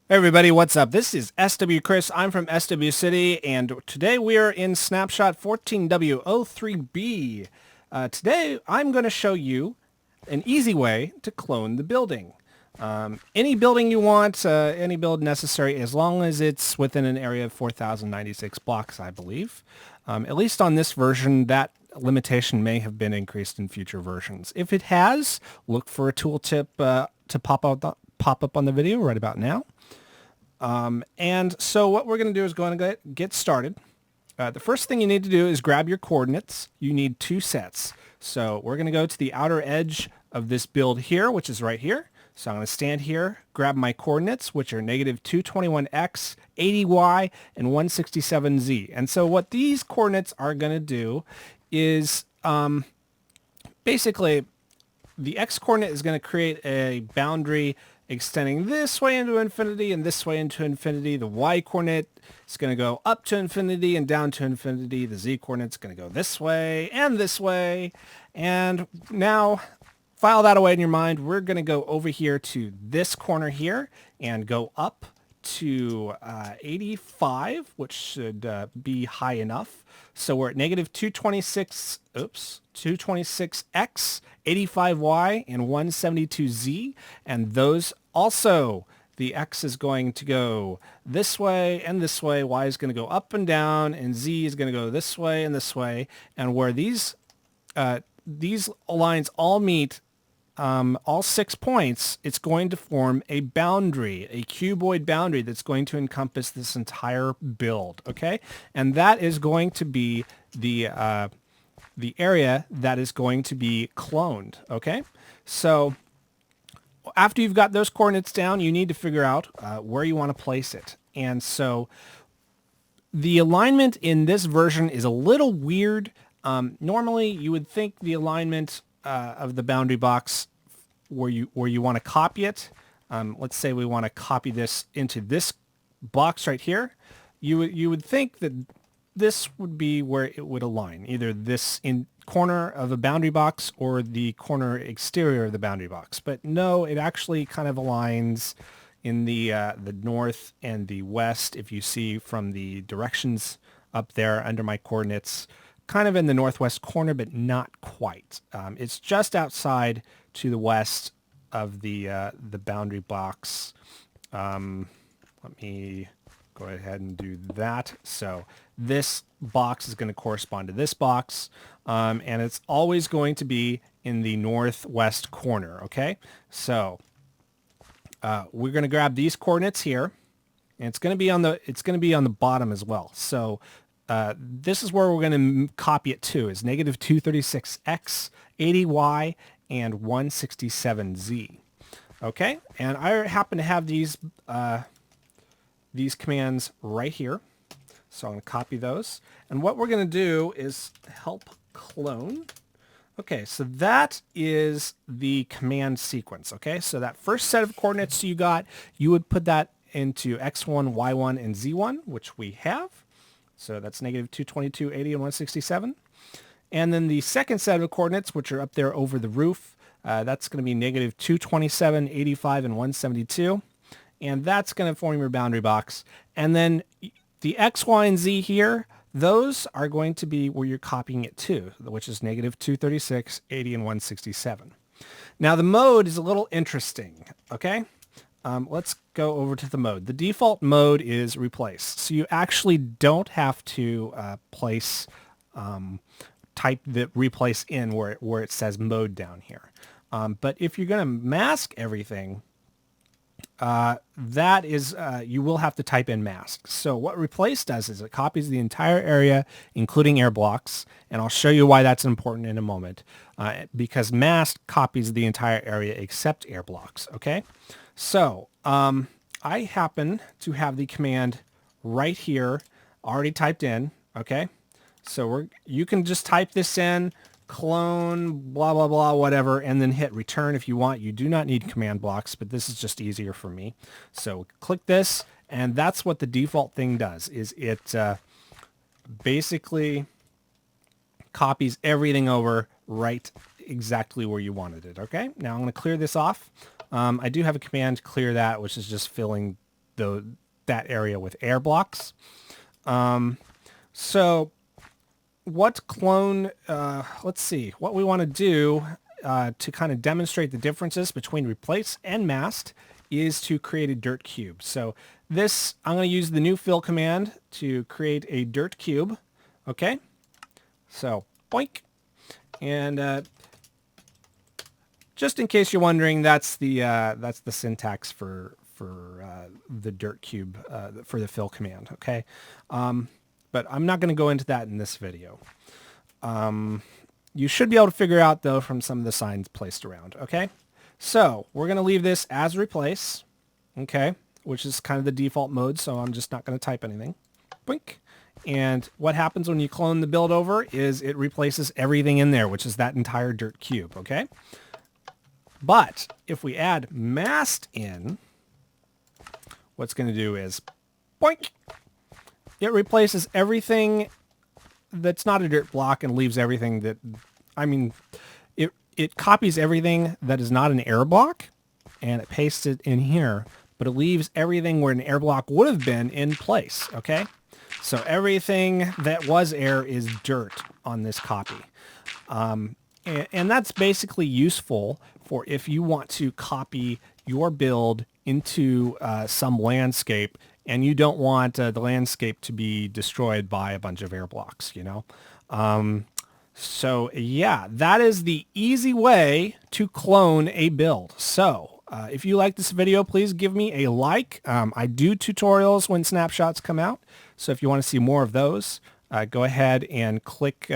Hey everybody, what's up? This is SWChris. I'm from SW City, and today we are in snapshot 14W03B. Today I'm going to show you an easy way to clone the building. Any building you want, any build necessary, as long as it's within an area of 4,096 blocks, I believe. At least on this version, that limitation may have been increased in future versions. If it has, look for a tooltip to pop up on the video right about now. And so what we're going to do is going to get started. The first thing you need to do is grab your coordinates. You need two sets. So we're going to go to the outer edge of this build here, which is right here. So I'm going to stand here, grab my coordinates, which are negative 221x, 80y, and 167z. And so what these coordinates are going to do is basically the x-coordinate is going to create a boundary extending this way into infinity and this way into infinity. The y-coordinate is going to go up to infinity and down to infinity. The z-coordinate is going to go this way and this way. And now file that away in your mind. We're going to go over here to this corner here and go up to 85, which should be high enough. So we're at negative 226, 226x, 85y, and 172z. And those also, the x is going to go this way and this way. Y is going to go up and down, and z is going to go this way and this way. And where these lines all meet, all 6 points, it's going to form a boundary, a cuboid boundary that's going to encompass this entire build, okay? And that is going to be the area that is going to be cloned, okay? So after you've got those coordinates down, you need to figure out where you want to place it. And so the alignment in this version is a little weird. Normally, you would think the alignment of the boundary box where you want to copy it. Let's say we want to copy this into this box right here. You would think that this would be where it would align, either this in corner of a boundary box or the corner exterior of the boundary box. But no, it actually kind of aligns in the north and the west. If you see from the directions up there under my coordinates, kind of in the northwest corner, but not quite. It's just outside to the west of the boundary box. Let me go ahead and do that. So this box is going to correspond to this box, and it's always going to be in the northwest corner. Okay, so we're going to grab these coordinates here, and it's going to be on the bottom as well. So this is where we're going to copy it to, is negative 236x, 80y, and 167z. Okay, and I happen to have these commands right here. So I'm going to copy those. And what we're going to do is help clone. Okay, so that is the command sequence. Okay, so that first set of coordinates you got, you would put that into x1, y1, and z1, which we have. So that's negative 222, 80, and 167. And then the second set of coordinates, which are up there over the roof, that's going to be negative 227, 85, and 172. And that's going to form your boundary box. And then the x, y, and z here, those are going to be where you're copying it to, which is negative 236, 80, and 167. Now the mode is a little interesting, okay? Let's go over to the mode. The default mode is replace. So you actually don't have to type the replace in where it says mode down here. But if you're going to mask everything, that is, you will have to type in mask. So what replace does is it copies the entire area, including air blocks. And I'll show you why that's important in a moment, because mask copies the entire area except air blocks. Okay. So I happen to have the command right here already typed in. Okay. So you can just type this in, clone, blah, blah, blah, whatever, and then hit return if you want. You do not need command blocks, but this is just easier for me. So click this, and that's what the default thing does, is it basically copies everything over right exactly where you wanted it. Okay, now I'm going to clear this off. I do have a command to clear that, which is just filling that area with air blocks. So what clone, let's see, what we want to do to kind of demonstrate the differences between replace and masked is to create a dirt cube. So this, I'm going to use the new fill command to create a dirt cube. Okay. So boink. And just in case you're wondering, that's the syntax for the dirt cube for the fill command. Okay. But I'm not going to go into that in this video. You should be able to figure out, though, from some of the signs placed around, okay? So we're going to leave this as replace, okay, which is kind of the default mode, so I'm just not going to type anything. Boink. And what happens when you clone the build over is it replaces everything in there, which is that entire dirt cube, okay? But if we add masked in, what's going to do is boink. It replaces everything that's not a dirt block and leaves everything that, I mean, it copies everything that is not an air block and it pastes it in here, but it leaves everything where an air block would have been in place, okay? So everything that was air is dirt on this copy. And that's basically useful for if you want to copy your build into some landscape and you don't want the landscape to be destroyed by a bunch of air blocks, you know? So yeah, that is the easy way to clone a build. So if you like this video, please give me a like. I do tutorials when snapshots come out. So if you want to see more of those, go ahead and click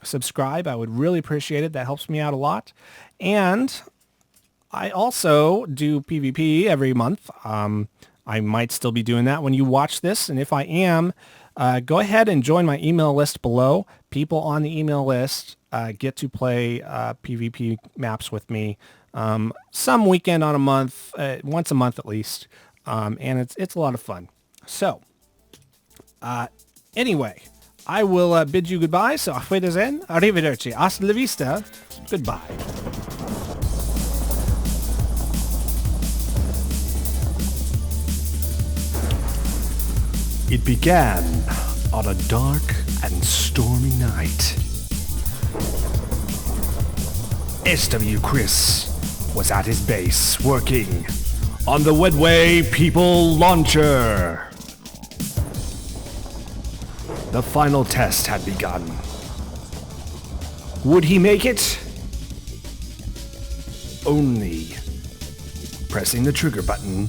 subscribe. I would really appreciate it. That helps me out a lot. And I also do PvP every month. I might still be doing that when you watch this. And if I am, go ahead and join my email list below. People on the email list get to play PvP maps with me some weekend on a month, once a month at least. And it's a lot of fun. So anyway, I will bid you goodbye. So auf Wiedersehen, arrivederci, hasta la vista, goodbye. It began on a dark and stormy night. SWChris was at his base working on the Wedway People Launcher. The final test had begun. Would he make it? Only pressing the trigger button